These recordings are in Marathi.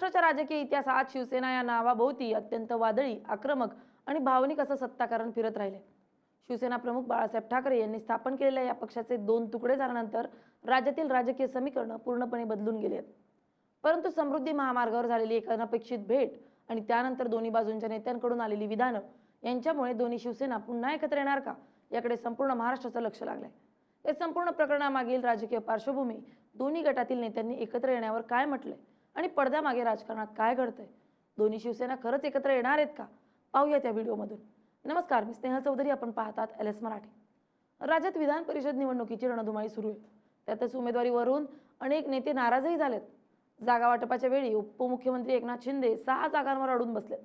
महाराष्ट्राच्या राजकीय इतिहासात शिवसेना या नावाभोवती अत्यंत वादळी, आक्रमक आणि भावनिक असं सत्ताकारण फिरत राहिले. शिवसेना प्रमुख बाळासाहेब ठाकरे यांनी स्थापन केलेल्या या पक्षाचे 2 तुकडे झाल्यानंतर राज्यातील राजकीय समीकरण पूर्णपणे बदलून गेले आहेत. परंतु समृद्धी महामार्गावर झालेली एक अनपेक्षित भेट आणि त्यानंतर दोन्ही बाजूंच्या नेत्यांकडून आलेली विधानं यांच्यामुळे दोन्ही शिवसेना पुन्हा एकत्र येणार का, याकडे संपूर्ण महाराष्ट्राचं लक्ष लागलंय. या संपूर्ण प्रकरणामागील राजकीय पार्श्वभूमी, दोन्ही गटातील नेत्यांनी एकत्र येण्यावर काय म्हटलंय आणि पडद्यामागे राजकारणात काय घडतंय, दोन्ही शिवसेना खरंच एकत्र येणार आहेत का, पाहूया त्या व्हिडिओमधून. नमस्कार, मी स्नेहल चौधरी. आपण पाहतात LS मराठी. राज्यात विधान परिषद निवडणुकीची रणधुमाळी सुरू आहे. त्यातच उमेदवारीवरून अनेक नेते नाराजही झालेत. जागा वाटपाच्या वेळी उपमुख्यमंत्री एकनाथ शिंदे 6 जागांवर अडून बसलेत.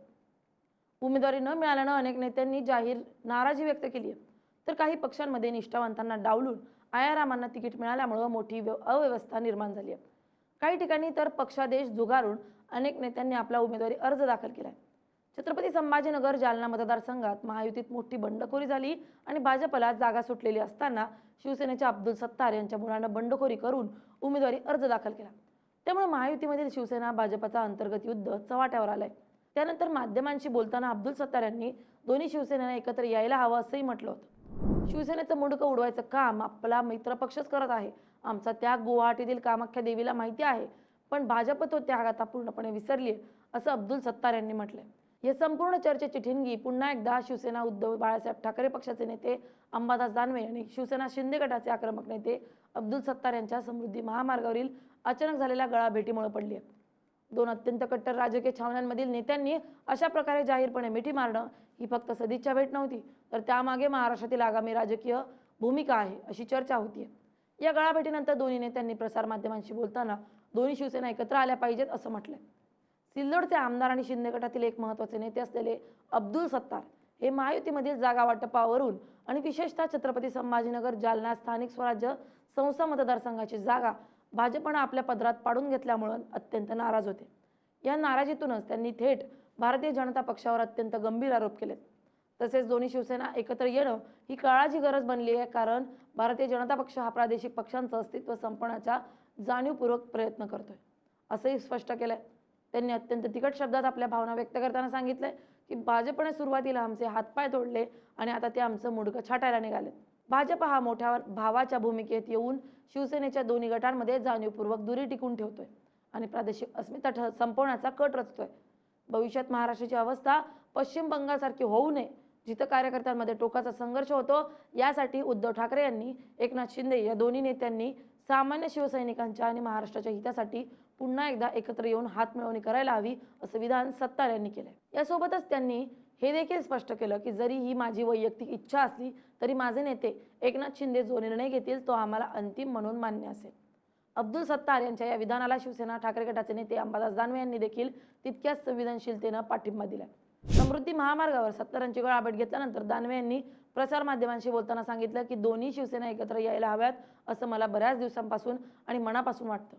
उमेदवारी न मिळाल्यानं अनेक नेत्यांनी जाहीर नाराजी व्यक्त केली आहे. तर काही पक्षांमध्ये निष्ठावंतांना डावलून आयारामांना तिकीट मिळाल्यामुळे मोठी अव्यवस्था निर्माण झाली आहे. काही ठिकाणी तर पक्षादेश झुगारून अनेक नेत्यांनी आपला उमेदवारी अर्ज दाखल केलाय. छत्रपती संभाजीनगर जालना मतदारसंघात महायुतीत मोठी बंडखोरी झाली आणि भाजपला जागा सुटलेली असताना शिवसेनेच्या अब्दुल सत्तार यांच्या मुलानं बंडखोरी करून उमेदवारी अर्ज दाखल केला. त्यामुळे महायुतीमधील शिवसेना भाजपचा अंतर्गत युद्ध चव्हाट्यावर आलंय. त्यानंतर माध्यमांशी बोलताना अब्दुल सत्तार यांनी दोन्ही शिवसेनेला एकत्र यायला हवं असंही म्हटलं होतं. शिवसेनेचं मुंडकं उडवायचं काम आपला मित्रपक्षच करत आहे. आमचा त्याग गुवाहाटीतील कामाख्या देवीला माहिती आहे, पण भाजप तो त्याग आता पूर्णपणे विसरली आहे, असं अब्दुल सत्तार यांनी म्हटलंय. या संपूर्ण चर्चेची ठिणगी पुन्हा एकदा शिवसेना उद्धव बाळासाहेब ठाकरे पक्षाचे नेते अंबादास दानवे आणि शिवसेना शिंदे गटाचे आक्रमक नेते अब्दुल सत्तार यांच्या समृद्धी महामार्गावरील अचानक झालेल्या गळाभेटीमुळे पडली आहे. 2 अत्यंत कट्टर राजकीय छावण्यांमधील नेत्यांनी अशा प्रकारे जाहीरपणे मिठी मारणं ही फक्त सदिच्छा भेट नव्हती, तर त्यामागे महाराष्ट्रातील आगामी राजकीय भूमिका आहे, अशी चर्चा होतीये. या गळाभेटीनंतर दोन्ही नेत्यांनी प्रसारमाध्यमांशी बोलताना दोन्ही शिवसेना एकत्र आल्या पाहिजेत असं म्हटलंय. सिल्लोडचे आमदार आणि शिंदे गटातील एक महत्त्वाचे नेते असलेले अब्दुल सत्तार हे महायुतीमधील जागा वाटपावरून आणि विशेषतः छत्रपती संभाजीनगर जालना स्थानिक स्वराज्य संस्था मतदारसंघाची जागा भाजपनं आपल्या पदरात पाडून घेतल्यामुळे अत्यंत नाराज होते. या नाराजीतूनच त्यांनी थेट भारतीय जनता पक्षावर अत्यंत गंभीर आरोप केलेत. तसेच दोन्ही शिवसेना एकत्र येणं ही काळाची गरज बनली आहे, कारण भारतीय जनता पक्ष हा प्रादेशिक पक्षांचं अस्तित्व संपवण्याचा जाणीवपूर्वक प्रयत्न करतोय, असंही स्पष्ट केलंय. त्यांनी अत्यंत तिखट शब्दात आपल्या भावना व्यक्त करताना सांगितलंय की भाजपने सुरुवातीला आमचे हातपाय तोडले आणि आता ते आमचं मुंडकं छाटायला निघाले. भाजप हा मोठ्या भावाच्या भूमिकेत येऊन शिवसेनेच्या दोन्ही गटांमध्ये जाणीवपूर्वक दुरी टिकून ठेवतोय आणि प्रादेशिक अस्मिता संपवण्याचा कट रचतोय. भविष्यात महाराष्ट्राची अवस्था पश्चिम बंगालसारखी होऊ नये, जिथं कार्यकर्त्यांमध्ये टोकाचा संघर्ष होतो, यासाठी उद्धव ठाकरे यांनी एकनाथ शिंदे या दोन्ही नेत्यांनी सामान्य शिवसैनिकांच्या आणि महाराष्ट्राच्या हितासाठी पुन्हा एकदा एकत्र येऊन हातमिळवणी करायला हवी, असं विधान सत्तार यांनी केलंय. यासोबतच त्यांनी हे देखील स्पष्ट केलं की जरी ही माझी वैयक्तिक इच्छा असली तरी माझे नेते एकनाथ शिंदे जो निर्णय घेतील तो आम्हाला अंतिम म्हणून मान्य असेल. अब्दुल सत्तार यांच्या या विधानाला शिवसेना ठाकरे गटाचे नेते अंबादास दानवे यांनी देखील तितक्याच संवेदनशीलतेनं पाठिंबा दिलाय. समृद्धी महामार्गावर सत्तारांची गळाभेट घेतल्यानंतर दानवे यांनी प्रसारमाध्यमांशी बोलताना सांगितलं की दोन्ही शिवसेना एकत्र यायला हव्यात असं मला बऱ्याच दिवसांपासून आणि मनापासून वाटतं,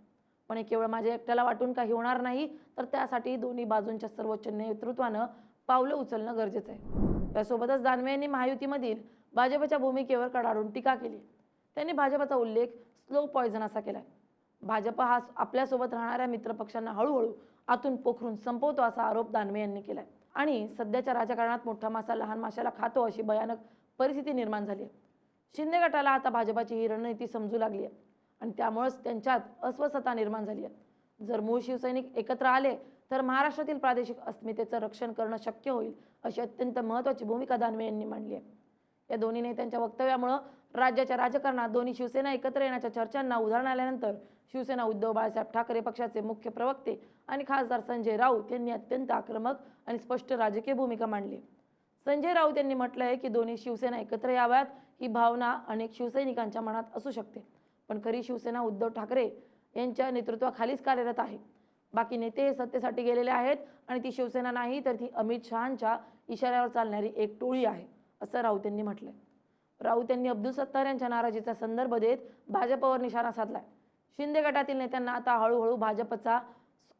पण हे केवळ माझ्या एकट्याला वाटून काही होणार नाही, तर त्यासाठी दोन्ही बाजूंच्या सर्वोच्च नेतृत्वानं पावलं उचलणं गरजेचं आहे. त्यासोबतच दानवे यांनी महायुतीमधील भाजपच्या भूमिकेवर कडाडून टीका केली. त्यांनी भाजपचा उल्लेख स्लो पॉयझन असा केलाय. भाजप हा आपल्यासोबत राहणाऱ्या मित्रपक्षांना हळूहळू आतून पोखरून संपवतो असा आरोप दानवे यांनी केलाय आणि सध्याच्या राजकारणात मोठा मासा लहान माशाला खातो अशी भयानक परिस्थिती निर्माण झाली आहे. शिंदे गटाला आता भाजपाची ही रणनीती समजू लागली आहे आणि त्यामुळेच त्यांच्यात अस्वस्थता निर्माण झाली आहे. जर मूळ शिवसैनिक एकत्र आले तर महाराष्ट्रातील प्रादेशिक अस्मितेचं रक्षण करणं शक्य होईल, अशी अत्यंत महत्त्वाची भूमिका दानवे यांनी मांडली आहे. या दोन्ही नेत्यांच्या वक्तव्यामुळे राज्याच्या राजकारणात दोन्ही शिवसेना एकत्र येण्याच्या चर्चांना उधाण आल्यानंतर शिवसेना उद्धव बाळासाहेब ठाकरे पक्षाचे मुख्य प्रवक्ते आणि खासदार संजय राऊत यांनी अत्यंत आक्रमक आणि स्पष्ट राजकीय भूमिका मांडली. संजय राऊत यांनी म्हटलं आहे की दोन्ही शिवसेना एकत्र याव्यात ही भावना अनेक शिवसैनिकांच्या मनात असू शकते, पण खरी शिवसेना उद्धव ठाकरे यांच्या नेतृत्वाखालीच कार्यरत आहे. बाकी नेते हे सत्तेसाठी गेलेले आहेत आणि ती शिवसेना नाही, तर ती अमित शहांच्या इशाऱ्यावर चालणारी एक टोळी आहे, असं राऊत यांनी म्हटलंय. राऊत यांनी अब्दुल सत्तार यांच्या नाराजीचा संदर्भ देत भाजपवर निशाणा साधलाय. शिंदे गटातील नेत्यांना आता हळूहळू भाजपचा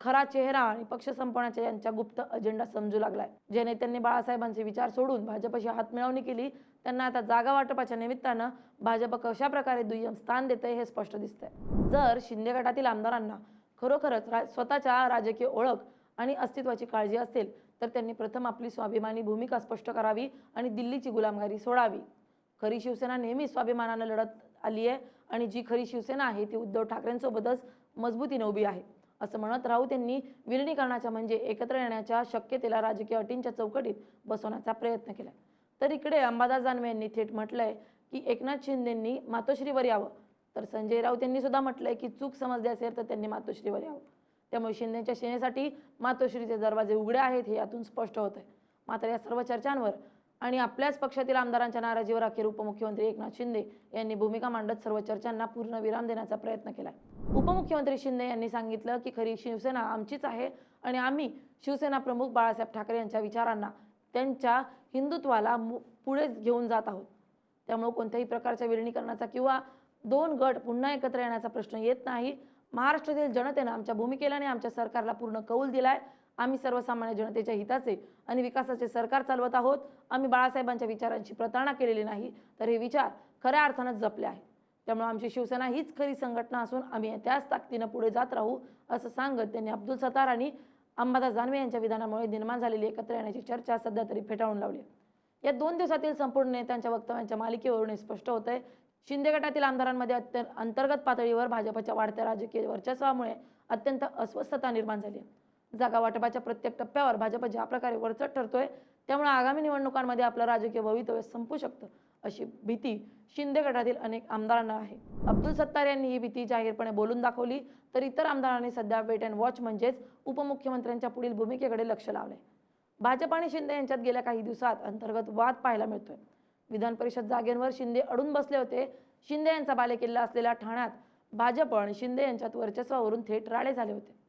खरा चेहरा आणि पक्ष संपवण्याचा यांचा गुप्त अजेंडा समजू लागलाय. जे नेत्यांनी बाळासाहेबांचे विचार सोडून भाजपशी हातमिळवणी केली त्यांना आता जागा वाटपाच्या निमित्तानं भाजप कशा प्रकारे दुय्यम स्थान देते हे स्पष्ट दिसतंय. जर शिंदे गटातील आमदारांना खरोखरच स्वतःच्या राजकीय ओळख आणि अस्तित्वाची काळजी असेल तर त्यांनी प्रथम आपली स्वाभिमानी भूमिका स्पष्ट करावी आणि दिल्लीची गुलामगिरी सोडावी. खरी शिवसेना नेहमीच स्वाभिमानानं लढत आली आहे आणि जी खरी शिवसेना आहे ती उद्धव ठाकरेंसोबतच मजबूतीने उभी आहे, असं म्हणत राऊत यांनी विलिनीकरणाच्या म्हणजे एकत्र येण्याच्या शक्यतेला राजकीय अटींच्या चौकटीत बसवण्याचा प्रयत्न केला. तर इकडे अंबादास दानवे यांनी थेट म्हटलंय की एकनाथ शिंदेंनी मातोश्रीवर यावं, तर संजय राऊत यांनी सुद्धा म्हटलंय की चूक समजली असेल तर त्यांनी मातोश्रीवर यावं. त्यामुळे शिंदेच्या सेनेसाठी मातोश्रीचे दरवाजे उघडे आहेत हे यातून स्पष्ट होत आहे. मात्र या सर्व चर्चांवर आणि आपल्याच पक्षातील आमदारांच्या नाराजीवर अखेर उपमुख्यमंत्री एकनाथ शिंदे यांनी भूमिका मांडत सर्व चर्चांना पूर्ण विराम देण्याचा प्रयत्न केला. उपमुख्यमंत्री शिंदे यांनी सांगितलं की खरी शिवसेना आमचीच आहे आणि आम्ही शिवसेना प्रमुख बाळासाहेब ठाकरे यांच्या विचारांना, त्यांच्या हिंदुत्वाला पुढे घेऊन जात आहोत. त्यामुळे कोणत्याही प्रकारच्या विलिनीकरणाचा किंवा दोन गट पुन्हा एकत्र येण्याचा प्रश्न येत नाही. महाराष्ट्रातील जनतेनं आमच्या भूमिकेला आणि आमच्या सरकारला पूर्ण कौल दिलाय. आम्ही सर्वसामान्य जनतेच्या हिताचे आणि विकासाचे सरकार चालवत आहोत. आम्ही बाळासाहेबांच्या विचारांची प्रतारणा केलेली नाही, तर हे विचार खऱ्या अर्थानं जपले आहेत. त्यामुळे आमची शिवसेना हीच खरी संघटना असून आम्ही त्याच ताकदीनं पुढे जात राहू, असं सांगत त्यांनी अब्दुल सत्तार आणि अंबादास दानवे यांच्या विधानामुळे निर्माण झालेली एकत्र येण्याची चर्चा सध्या तरी फेटाळून लावली. या 2 दिवसातील संपूर्ण नेत्यांच्या वक्तव्यांच्या मालिकेवरून हे स्पष्ट होत आहे. शिंदे गटातील आमदारांमध्ये अंतर्गत पातळीवर भाजपच्या वाढत्या राजकीय वर्चस्वामुळे अत्यंत अस्वस्थता निर्माण झाली आहे. जागा वाटपाच्या प्रत्येक टप्प्यावर भाजप ज्या प्रकारे वरचढ ठरतोय त्यामुळे आगामी निवडणुकांमध्ये आपलं राजकीय भवितव्य संपू शकतं अशी भीती शिंदे गटातील अनेक आमदारांना आहे. अब्दुल सत्तार यांनी ही भीती जाहीरपणे बोलून दाखवली, तर इतर आमदारांनी सध्या वेट अँड वॉच म्हणजेच उपमुख्यमंत्र्यांच्या पुढील भूमिकेकडे लक्ष लावले. भाजप आणि शिंदे यांच्यात गेल्या काही दिवसात अंतर्गत वाद पाहायला मिळतोय. विधान परिषद जागेंवर शिंदे अडून बसले होते. शिंदे यांचा बालेकिल्ला असलेल्या ठाण्यात भाजप आणि शिंदे यांच्यात वर्चस्वावरून थेट राडे झाले होते.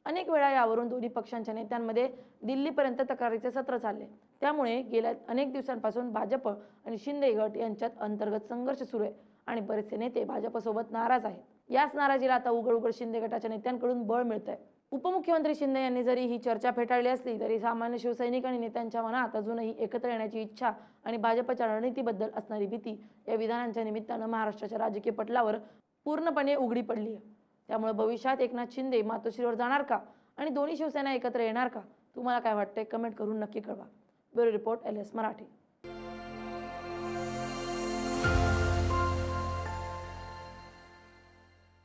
अनेक वेळा यावरून दोन्ही पक्षांच्या नेत्यांमध्ये दिल्लीपर्यंत तक्रारीचे सत्र चालले. त्यामुळे गेल्या अनेक दिवसांपासून भाजप आणि शिंदे गट यांच्यात अंतर्गत संघर्ष सुरू आहे आणि बरेचसे नेते भाजपसोबत नाराज आहेत. याच नाराजीला आता उघड शिंदे गटाच्या नेत्यांकडून बळ मिळत आहे. उपमुख्यमंत्री शिंदे यांनी जरी ही चर्चा फेटाळली असली तरी सामान्य शिवसैनिक आणि नेत्यांच्या मनात अजूनही एकत्र येण्याची इच्छा आणि भाजपच्या रणनीतीबद्दल असणारी भीती या विधानांच्या निमित्तानं महाराष्ट्राच्या राजकीय पटलावर पूर्णपणे उघडी पडली आहे. त्यामुळे भविष्यात एकनाथ शिंदे मातोश्रीवर जाणार का आणि दोन्ही शिवसेना एकत्र येणार का? तुम्हाला काय वाटतंय? कमेंट करून नक्की कळवा. Bureau report LS Marathi.